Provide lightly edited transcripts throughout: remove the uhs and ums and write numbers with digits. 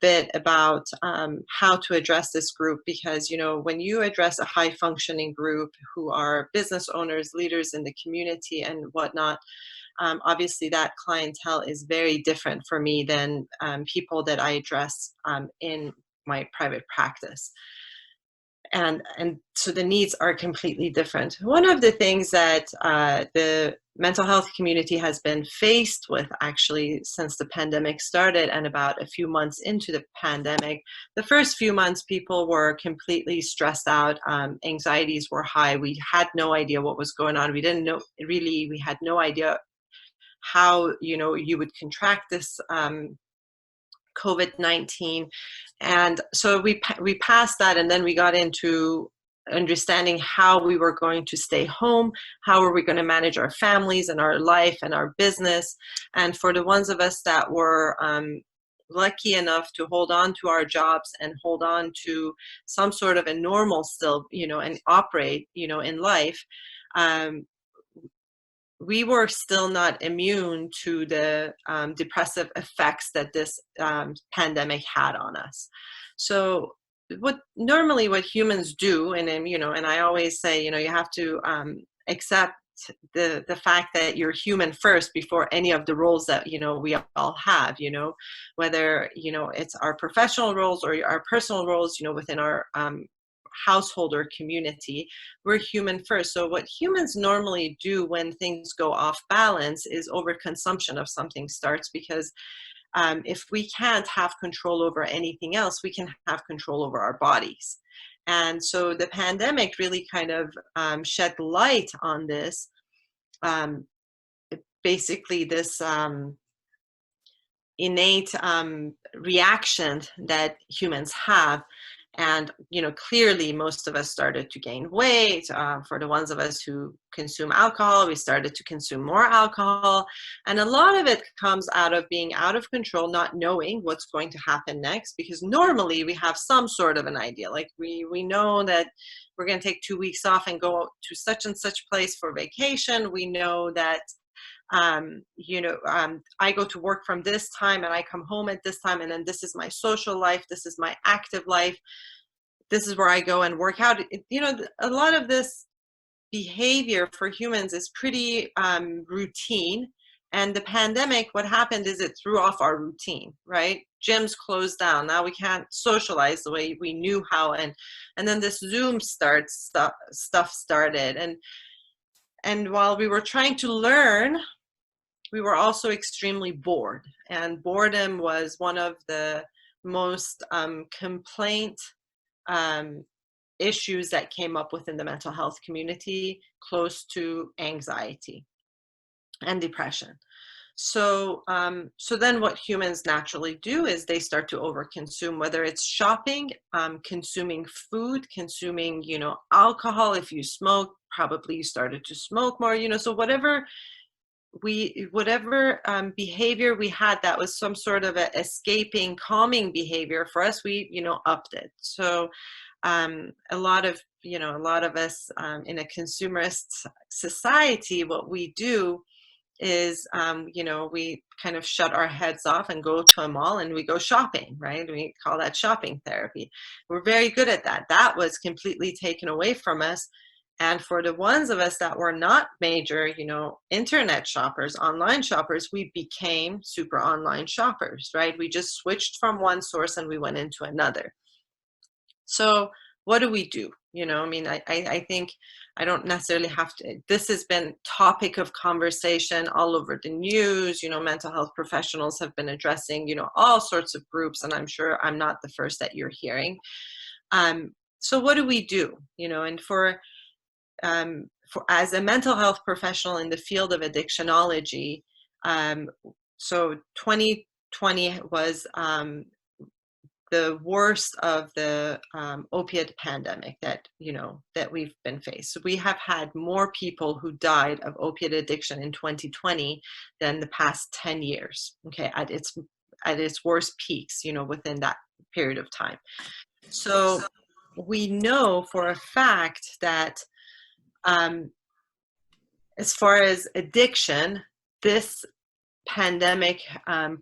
bit about how to address this group because, when you address a high functioning group who are business owners, leaders in the community and whatnot, obviously that clientele is very different for me than people that I address in my private practice. And so the needs are completely different. One of the things that the mental health community has been faced with actually since the pandemic started and about a few months into the pandemic, the first few months people were completely stressed out. Anxieties were high. We had no idea what was going on. We didn't know really, we had no idea how, you would contract this COVID-19. And so we passed that, and then we got into understanding how we were going to stay home, how are we going to manage our families and our life and our business. And for the ones of us that were lucky enough to hold on to our jobs and hold on to some sort of a normal still, and operate, in life, we were still not immune to the depressive effects that this pandemic had on us. So what humans do, and I always say, you have to accept the fact that you're human first before any of the roles that we all have, whether it's our professional roles or our personal roles, within our household or community. We're human first. So what humans normally do when things go off balance is overconsumption of something starts, because if we can't have control over anything else, we can have control over our bodies. And so the pandemic really kind of shed light on this, basically this innate reaction that humans have. And, clearly most of us started to gain weight. For the ones of us who consume alcohol, we started to consume more alcohol. And a lot of it comes out of being out of control, not knowing what's going to happen next, because normally we have some sort of an idea. Like we know that we're going to take 2 weeks off and go to such and such place for vacation. We know that I go to work from this time and I come home at this time, and then this is my social life, this is my active life, this is where I go and work out. A lot of this behavior for humans is pretty routine. And the pandemic, what happened is it threw off our routine, right? Gyms closed down. Now we can't socialize the way we knew how. And then this Zoom stuff started. And while we were trying to learn, we were also extremely bored. And boredom was one of the most complaint issues that came up within the mental health community, close to anxiety and depression. So then what humans naturally do is they start to overconsume, whether it's shopping, consuming food, consuming, alcohol. If you smoke, probably you started to smoke more, so whatever behavior we had that was some sort of a escaping, calming behavior for us, we, upped it. So a lot of us in a consumerist society, what we do is, we kind of shut our heads off and go to a mall and we go shopping, right? We call that shopping therapy. We're very good at that. That was completely taken away from us. And for the ones of us that were not major, internet shoppers, online shoppers, we became super online shoppers, right? We just switched from one source and we went into another. So what do we do? I think I don't necessarily have to, this has been topic of conversation all over the news. Mental health professionals have been addressing, all sorts of groups, and I'm sure I'm not the first that you're hearing. So what do we do? And for as a mental health professional in the field of addictionology, so 2020 was the worst of the opiate pandemic that we've been faced. So we have had more people who died of opiate addiction in 2020 than the past 10 years. Okay, at its worst peaks, within that period of time. So we know for a fact that as far as addiction, this pandemic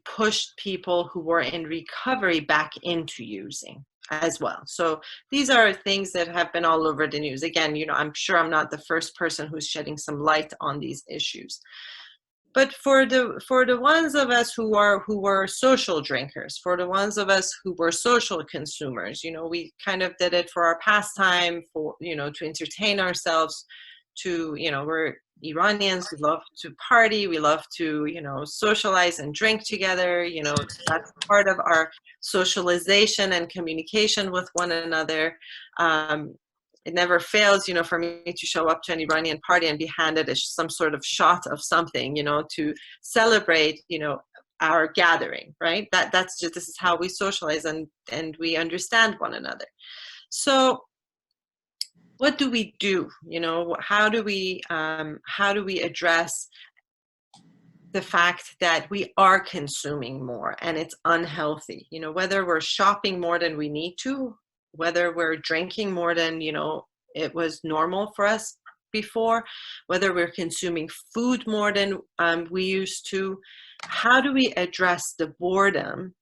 pushed people who were in recovery back into using as well. So these are things that have been all over the news. Again, I'm sure I'm not the first person who's shedding some light on these issues. But for the ones of us who were social drinkers, for the ones of us who were social consumers, we kind of did it for our pastime, for to entertain ourselves, we're Iranians, we love to party, we love to socialize and drink together. That's part of our socialization and communication with one another. It never fails, for me to show up to an Iranian party and be handed some sort of shot of something, to celebrate, our gathering, right? That's just, this is how we socialize and we understand one another. So what do we do? How do we address the fact that we are consuming more and it's unhealthy? Whether we're shopping more than we need to, whether we're drinking more than it was normal for us before, whether we're consuming food more than we used to. How do we address the boredom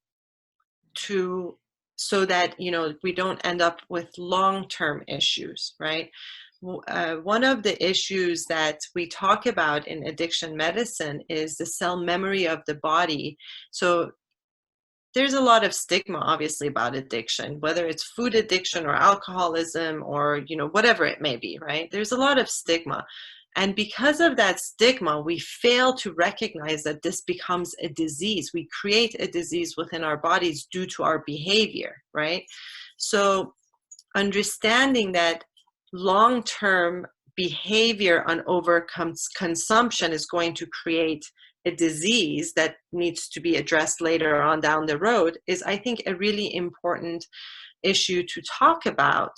so that we don't end up with long-term issues, right? One of the issues that we talk about in addiction medicine is the cell memory of the body. So there's a lot of stigma, obviously, about addiction, whether it's food addiction or alcoholism or, whatever it may be, right? There's a lot of stigma. And because of that stigma, we fail to recognize that this becomes a disease. We create a disease within our bodies due to our behavior, right? So understanding that long-term behavior on overconsumption is going to create a disease that needs to be addressed later on down the road is, I think, a really important issue to talk about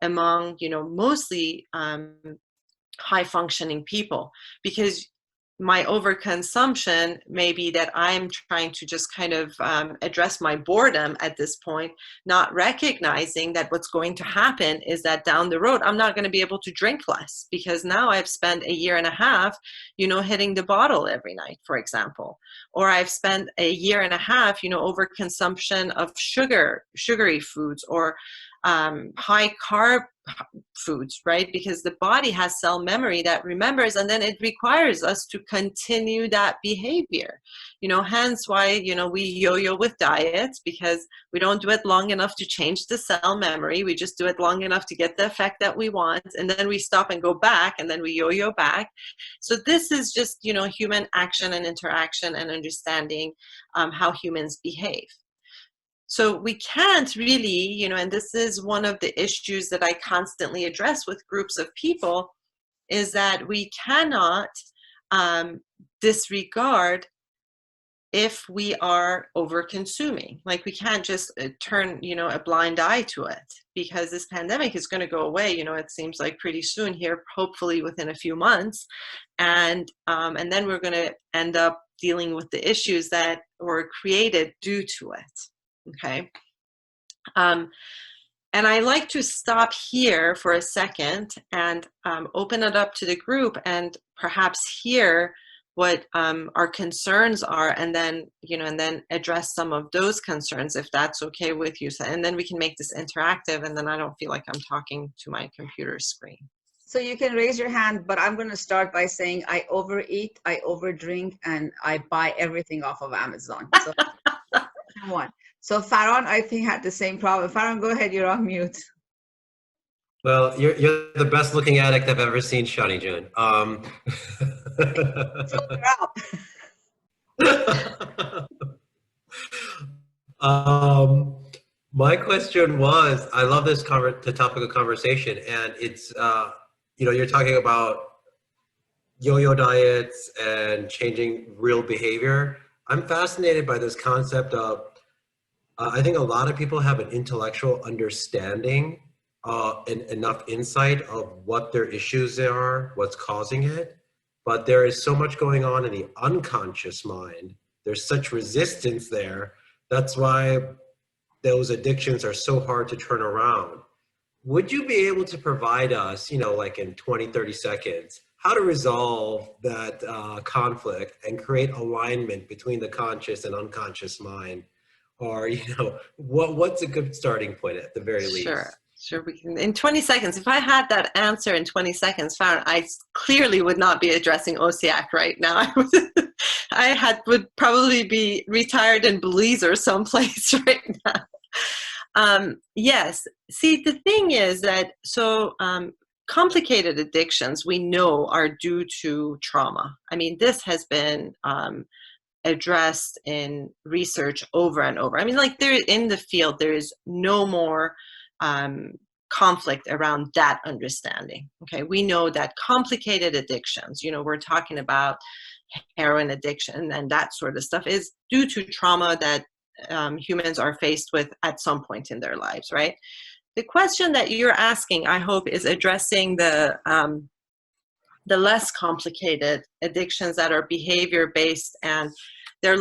among, mostly high functioning people, because my overconsumption may be that I'm trying to just kind of address my boredom at this point, not recognizing that what's going to happen is that down the road, I'm not going to be able to drink less because now I've spent a year and a half, hitting the bottle every night, for example, or I've spent a year and a half, overconsumption of sugary foods or high carb foods, right? Because the body has cell memory that remembers, and then it requires us to continue that behavior. Hence why, we yo-yo with diets, because we don't do it long enough to change the cell memory. We just do it long enough to get the effect that we want, and then we stop and go back, and then we yo-yo back. So this is just, human action and interaction and understanding how humans behave. So we can't really, and this is one of the issues that I constantly address with groups of people, is that we cannot disregard if we are over consuming. Like, we can't just turn, a blind eye to it, because this pandemic is going to go away, it seems like pretty soon here, hopefully within a few months. And then we're going to end up dealing with the issues that were created due to it. Okay. And I like to stop here for a second and open it up to the group and perhaps hear what our concerns are, and then, and then address some of those concerns, if that's okay with you. So, and then we can make this interactive, and then I don't feel like I'm talking to my computer screen. So you can raise your hand, but I'm going to start by saying I overeat, I overdrink, and I buy everything off of Amazon. So one. So Farron, I think, had the same problem. Farron, go ahead. You're on mute. Well, you're the best looking addict I've ever seen, Shani June. My question was, I love this the topic of conversation, and it's you're talking about yo-yo diets and changing real behavior. I'm fascinated by this concept of I think a lot of people have an intellectual understanding and enough insight of what their issues are, what's causing it, but there is so much going on in the unconscious mind. There's such resistance there. That's why those addictions are so hard to turn around. Would you be able to provide us, like in 20, 30 seconds, how to resolve that conflict and create alignment between the conscious and unconscious mind, or what's a good starting point at the very Sure. least? Sure, we can. In 20 seconds, if I had that answer in 20 seconds, Farron, I clearly would not be addressing OSEAC right now. Would probably be retired in Belize or someplace right now. Yes. See, the thing is that complicated addictions we know are due to trauma. I mean, this has been addressed in research over and over. I mean, like there in the field, there is no more conflict around that understanding. Okay, we know that complicated addictions, we're talking about heroin addiction and that sort of stuff, is due to trauma that humans are faced with at some point in their lives, right? The question that you're asking, I hope, is addressing the less complicated addictions that are behavior based, and they're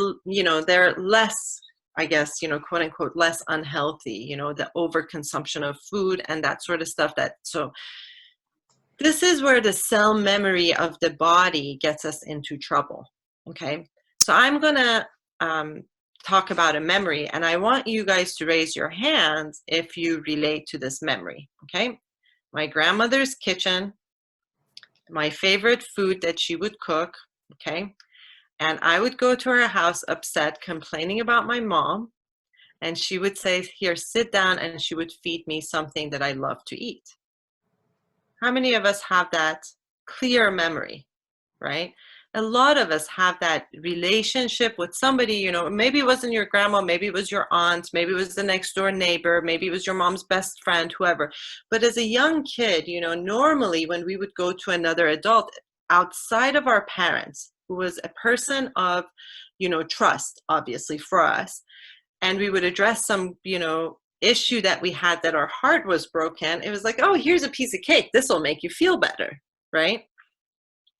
less, I guess, quote unquote, less unhealthy, the overconsumption of food and that sort of stuff. So this is where the cell memory of the body gets us into trouble. Okay, so I'm gonna talk about a memory, and I want you guys to raise your hands if you relate to this memory. Okay, my grandmother's kitchen, my favorite food that she would cook. Okay, and I would go to her house upset, complaining about my mom, and she would say, here, sit down, and she would feed me something that I love to eat. How many of us have that clear memory, right? A lot of us have that relationship with somebody, maybe it wasn't your grandma, maybe it was your aunt, maybe it was the next door neighbor, maybe it was your mom's best friend, whoever. But as a young kid, normally when we would go to another adult outside of our parents, who was a person of, trust, obviously, for us, and we would address some, issue that we had, that our heart was broken, it was like, oh, here's a piece of cake, this will make you feel better, right?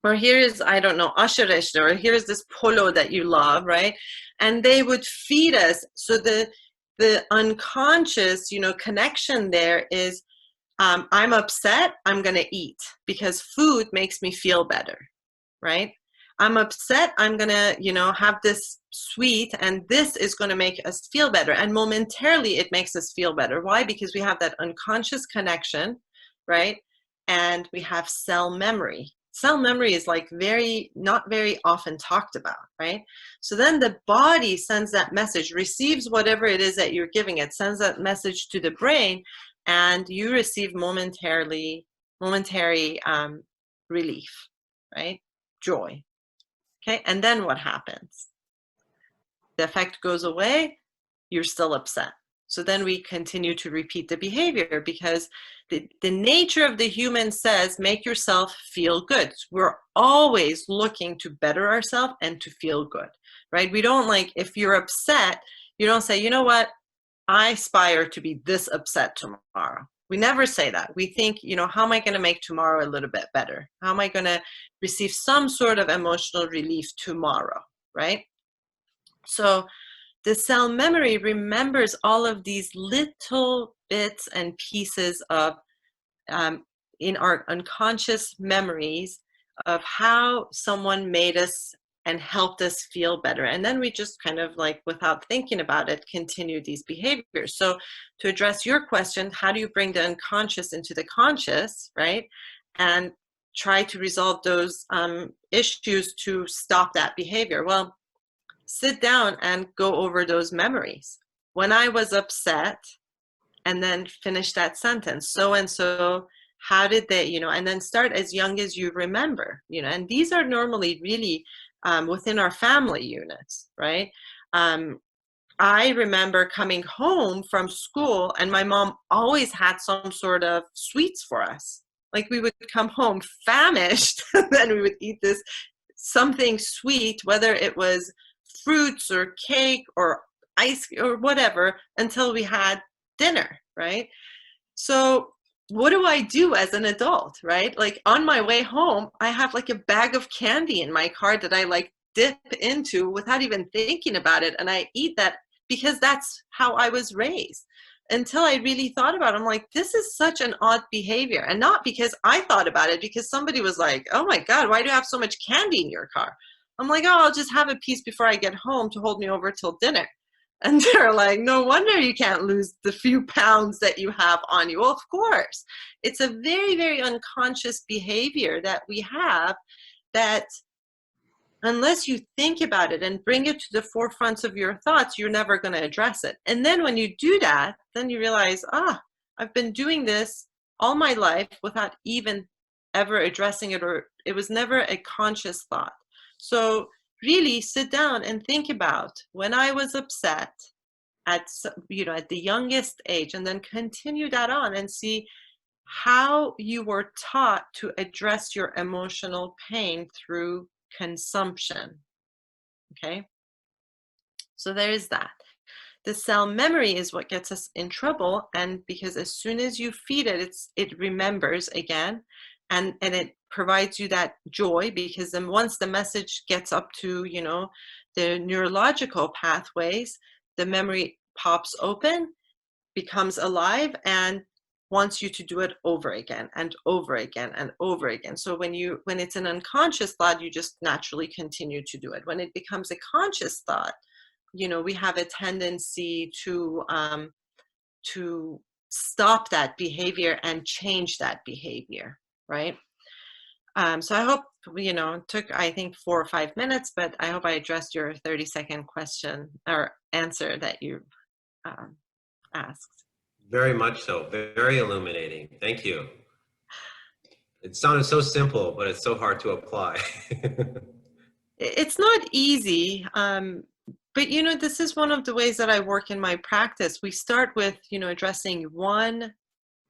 Or here's, I don't know, asheresh, or here's this polo that you love, right? And they would feed us. So the unconscious, connection there is, I'm upset, I'm going to eat because food makes me feel better, right? I'm upset, I'm going to, have this sweet, and this is going to make us feel better. And momentarily it makes us feel better. Why? Because we have that unconscious connection, right? And we have cell memory. Cell memory is like not very often talked about, right? So then the body sends that message, receives whatever it is that you're giving it, sends that message to the brain, and you receive momentary relief, right? Joy. Okay, and then what happens? The effect goes away, you're still upset. So then we continue to repeat the behavior, because the nature of the human says, make yourself feel good. We're always looking to better ourselves and to feel good, right? We don't, like, if you're upset, you don't say, you know what, I aspire to be this upset tomorrow. We never say that. We think, how am I going to make tomorrow a little bit better? How am I going to receive some sort of emotional relief tomorrow, right? So the cell memory remembers all of these little bits and pieces of, in our unconscious memories, of how someone made us and helped us feel better. And then we just kind of, like, without thinking about it, continue these behaviors. So to address your question, how do you bring the unconscious into the conscious, right? And try to resolve those issues to stop that behavior? Well, sit down and go over those memories. When I was upset, and then finish that sentence. So and so, how did they, and then start as young as you remember, and these are normally really within our family units, right? I remember coming home from school, and my mom always had some sort of sweets for us. Like, we would come home famished, and then we would eat this something sweet, whether it was fruits or cake or ice or whatever, until we had dinner, right? So what do I do as an adult, right? Like, on my way home, I have like a bag of candy in my car that I like dip into without even thinking about it. And I eat that because that's how I was raised. until I really thought about it. I'm like, this is such an odd behavior. And not because I thought about it, because somebody was like, oh my God, why do you have so much candy in your car? I'm like, oh, I'll just have a piece before I get home to hold me over till dinner. And they're like, no wonder you can't lose the few pounds that you have on you. Well, of course, it's a very, very unconscious behavior that we have, that unless you think about it and bring it to the forefront of your thoughts, you're never going to address it. And then when you do that, then you realize, I've been doing this all my life without even ever addressing it, or it was never a conscious thought. So really sit down and think about when I was upset at the youngest age, and then continue that on and see how you were taught to address your emotional pain through consumption. Okay, so there is that. The cell memory is what gets us in trouble, and because as soon as you feed it, it remembers again, and it provides you that joy, because then once the message gets up to the neurological pathways, the memory pops open, becomes alive, and wants you to do it over again and over again and over again. So when it's an unconscious thought, you just naturally continue to do it. When it becomes a conscious thought, we have a tendency to stop that behavior and change that behavior, right? So I hope, it took, I think, 4 or 5 minutes, but I hope I addressed your 30-second question or answer that you asked. Very much so. Very illuminating. Thank you. It sounded so simple, but it's so hard to apply. It's not easy, but this is one of the ways that I work in my practice. We start with addressing one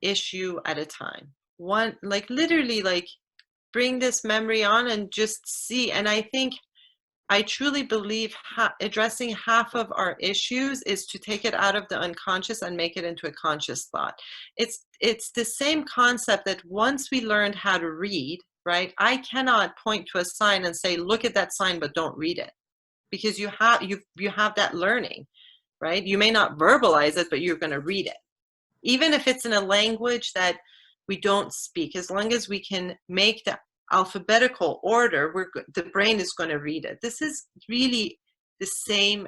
issue at a time. One, like literally, like bring this memory on and just see. And I truly believe addressing half of our issues is to take it out of the unconscious and make it into a conscious thought. It's the same concept that once we learned how to read, right? I cannot point to a sign and say, look at that sign, but don't read it, because you have that learning, right? You may not verbalize it, but you're going to read it. Even if it's in a language that we don't speak, as long as we can make the alphabetical order, the brain is going to read it. This is really the same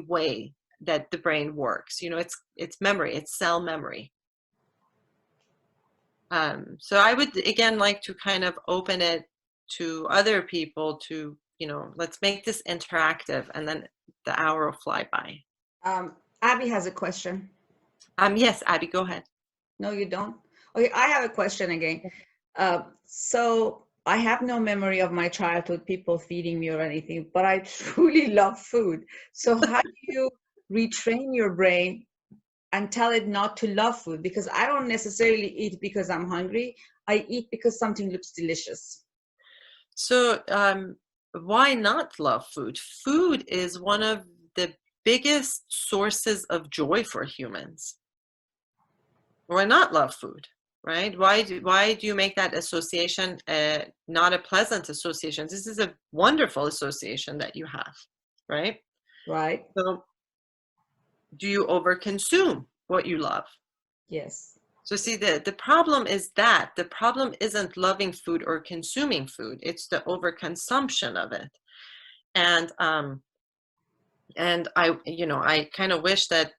way that the brain works. It's memory, it's cell memory. So I would again like to kind of open it to other people to, let's make this interactive, and then the hour will fly by. Abby has a question. Yes, Abby, go ahead. No, you don't? Okay, I have a question again. So I have no memory of my childhood, people feeding me or anything, but I truly love food. So how do you retrain your brain and tell it not to love food? Because I don't necessarily eat because I'm hungry. I eat because something looks delicious. So why not love food? Food is one of the biggest sources of joy for humans. Why not love food, right? Why do you make that association not a pleasant association? This is a wonderful association that you have, right? Right. So do you overconsume what you love? Yes. So see, the problem is that the problem isn't loving food or consuming food. It's the overconsumption of it. And I kind of wish that,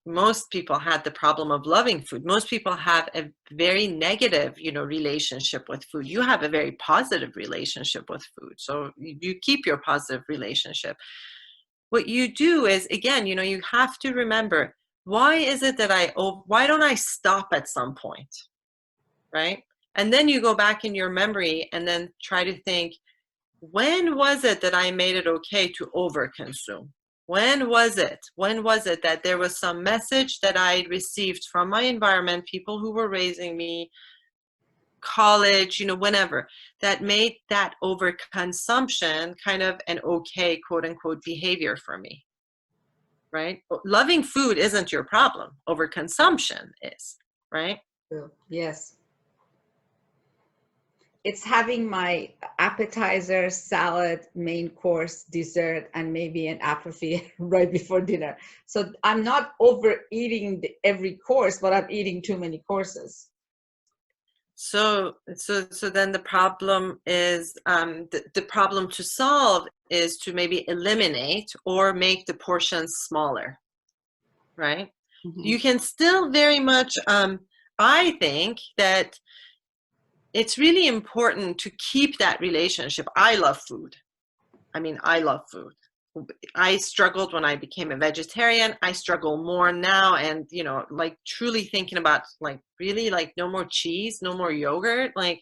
most people had the problem of loving food. Most people have a very negative, relationship with food. You have a very positive relationship with food. So you keep your positive relationship. What you do is, again, you have to remember, why is it that why don't I stop at some point, right? And then you go back in your memory and then try to think, when was it that I made it okay to overconsume? When was it that there was some message that I received from my environment, people who were raising me, college, whenever, that made that overconsumption kind of an okay, quote unquote, behavior for me, right? Loving food isn't your problem. Overconsumption is, right? Yes. it's having my appetizer, salad, main course, dessert, and maybe an aperitif right before dinner. So I'm not overeating every course, but I'm eating too many courses. So then the problem is, the problem to solve is to maybe eliminate or make the portions smaller, right? Mm-hmm. You can still very much, I think that it's really important to keep that relationship. I love food. I mean, I love food. I struggled when I became a vegetarian. I struggle more now, and like truly thinking about like really like no more cheese, no more yogurt. Like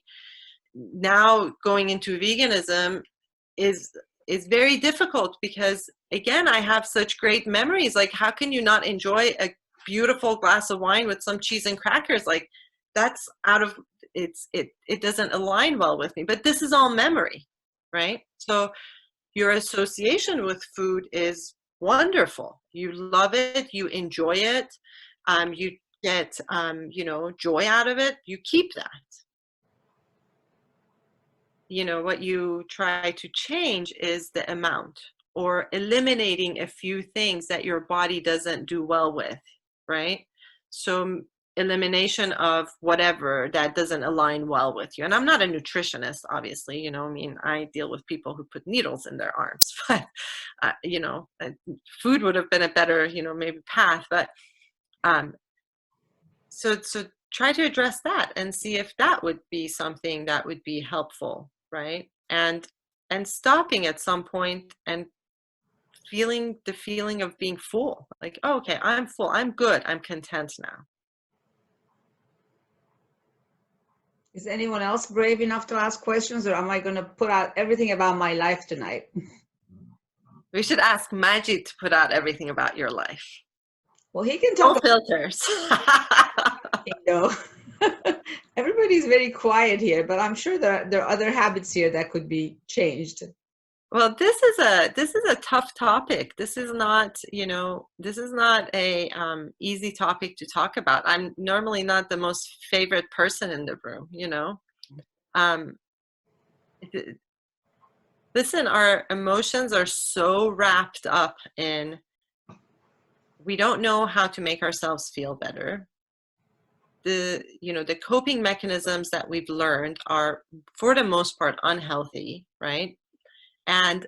now going into veganism is very difficult because again, I have such great memories. Like how can you not enjoy a beautiful glass of wine with some cheese and crackers? Like that's out of it doesn't align well with me. But this is all memory, right? So your association with food is wonderful. You love it, you enjoy it, you get joy out of it. You keep that. What you try to change is the amount, or eliminating a few things that your body doesn't do well with, right? So elimination of whatever that doesn't align well with you. And I'm not a nutritionist, obviously, I mean, I deal with people who put needles in their arms, but food would have been a better, maybe path. But so try to address that and see if that would be something that would be helpful, right? And stopping at some point and feeling the feeling of being full, like, oh, okay, I'm full, I'm good, I'm content now. Is anyone else brave enough to ask questions, or am I going to put out everything about my life tonight? We should ask Majid to put out everything about your life. Well, he can talk. No filters. Everybody's very quiet here, but I'm sure there are other habits here that could be changed. Well, this is a tough topic. This is not, a easy topic to talk about. I'm normally not the most favorite person in the room, Listen, our emotions are so wrapped up in, we don't know how to make ourselves feel better. The coping mechanisms that we've learned are, for the most part, unhealthy, right? And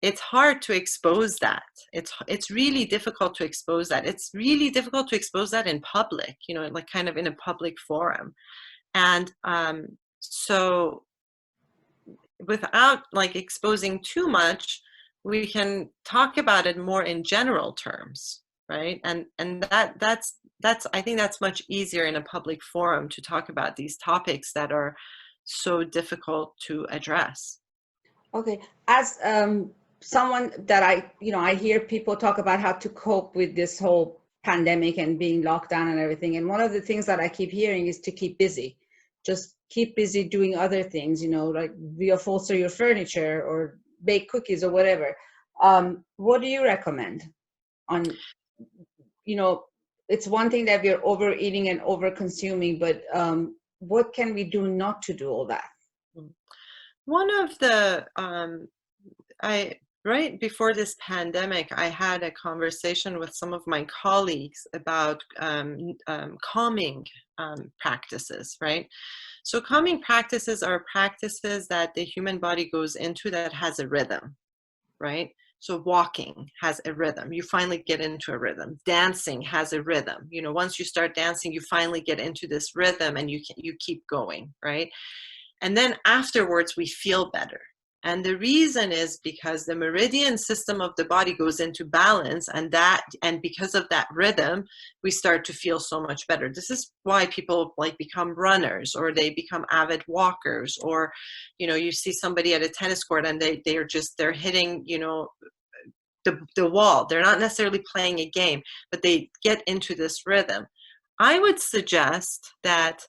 it's hard to expose that. It's really difficult to expose that. It's really difficult to expose that in public, like kind of in a public forum. And so without like exposing too much, we can talk about it more in general terms, right? And that's I think that's much easier in a public forum to talk about these topics that are so difficult to address. Okay, as someone that I hear people talk about how to cope with this whole pandemic and being locked down and everything. And one of the things that I keep hearing is to keep busy. Just keep busy doing other things, like reupholster your furniture or bake cookies or whatever. What do you recommend on, it's one thing that we're overeating and over consuming, but what can we do not to do all that? One of the, right before this pandemic, I had a conversation with some of my colleagues about calming practices, right? So calming practices are practices that the human body goes into that has a rhythm, right? So walking has a rhythm. You finally get into a rhythm. Dancing has a rhythm. Once you start dancing, you finally get into this rhythm and you keep going, right? And then afterwards, we feel better. And the reason is because the meridian system of the body goes into balance, and because of that rhythm, we start to feel so much better. This is why people like become runners, or they become avid walkers, or, you see somebody at a tennis court and they're hitting, the wall. They're not necessarily playing a game, but they get into this rhythm. I would suggest that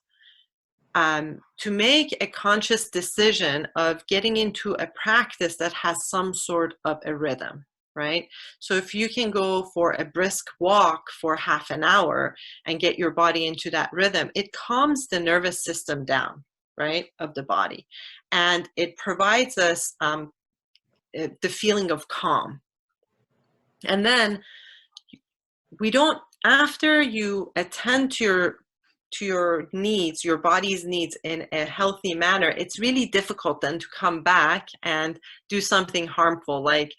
to make a conscious decision of getting into a practice that has some sort of a rhythm, right? So if you can go for a brisk walk for half an hour and get your body into that rhythm, it calms the nervous system down, right, of the body. And it provides us the feeling of calm. And then we don't, after you attend to your needs, your body's needs in a healthy manner, it's really difficult then to come back and do something harmful, like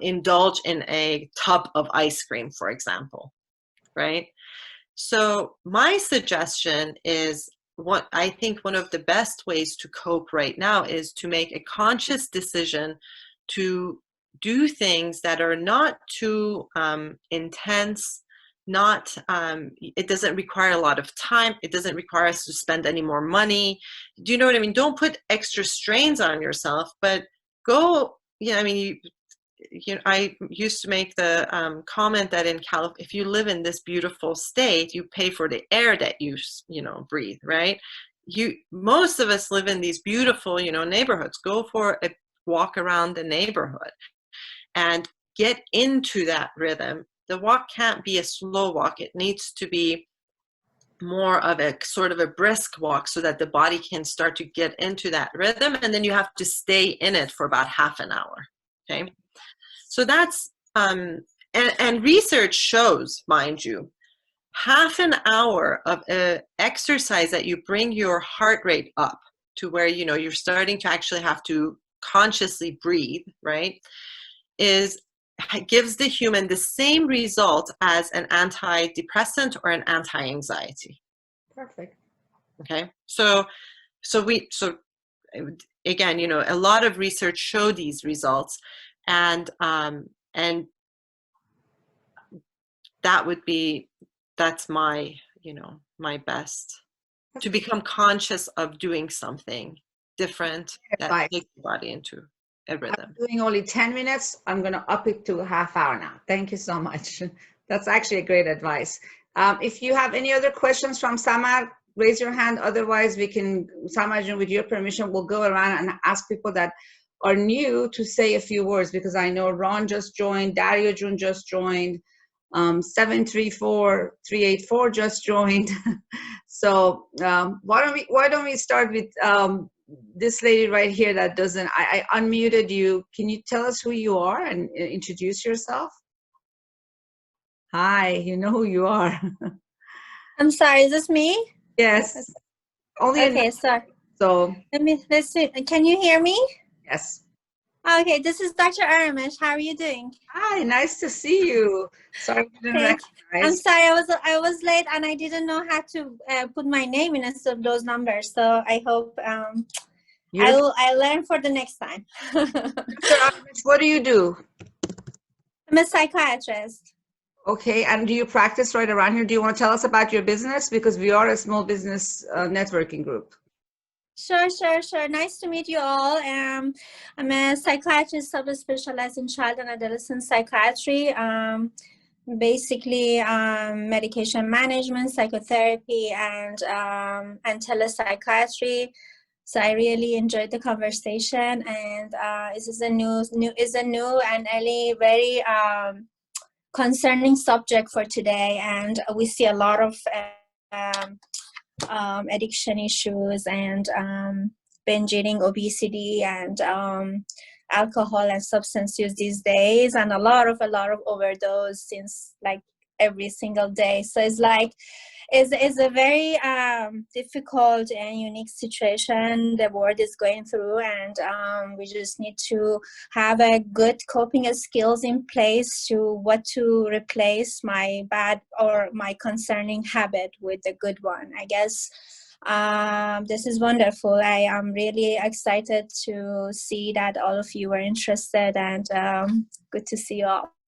indulge in a tub of ice cream, for example, right? So my suggestion is, what I think one of the best ways to cope right now is to make a conscious decision to do things that are not too intense, not it doesn't require a lot of time, it doesn't require us to spend any more money. Do you know what I mean? Don't put extra strains on yourself, but go, I mean, I used to make the comment that in California, if you live in this beautiful state, you pay for the air that you breathe, right? Most of us live in these beautiful, neighborhoods. Go for a walk around the neighborhood and get into that rhythm. The walk can't be a slow walk. It needs to be more of a sort of a brisk walk so that the body can start to get into that rhythm. And then you have to stay in it for about half an hour. Okay. So that's, and research shows, mind you, half an hour of exercise that you bring your heart rate up to where, you're starting to actually have to consciously breathe, right, gives the human the same result as an antidepressant or an anti-anxiety. Perfect. Okay. So again, a lot of research show these results, and that's my, my best, to become conscious of doing something different that takes the body into a rhythm. I'm doing only 10 minutes. I'm going to up it to a half hour now. Thank you so much. That's actually a great advice. If you have any other questions from Samar, raise your hand. Otherwise, we can, Samar, with your permission, we'll go around and ask people that are new to say a few words, because I know Ron just joined, Dario June just joined, 734384 just joined. So why don't we start with this lady right here that doesn't, I unmuted you. Can you tell us who you are and introduce yourself? Hi, you know who you are. I'm sorry, is this me? Yes. Only okay, sorry. So let's see. Can you hear me? Yes. Okay, this is Dr. Aramesh. How are you doing? Hi, nice to see you. Sorry, I didn't recognize. I'm sorry, I was late and I didn't know how to put my name in instead of those numbers. So I hope I'll learn for the next time. Dr. Aramesh, what do you do? I'm a psychiatrist. Okay, and do you practice right around here? Do you want to tell us about your business? Because we are a small business networking group. Sure. Nice to meet you all. I'm a psychiatrist subspecialized in child and adolescent psychiatry. Basically, medication management, psychotherapy, and telepsychiatry. So I really enjoyed the conversation, and this is a new and really very concerning subject for today. And we see a lot of addiction issues and binge eating, obesity, and alcohol and substance use these days, and a lot of overdose since like every single day. So it's like it's a very difficult and unique situation the world is going through, and we just need to have a good coping skills in place to replace my bad or my concerning habit with a good one. I guess this is wonderful. I am really excited to see that all of you are interested, and good to see you all.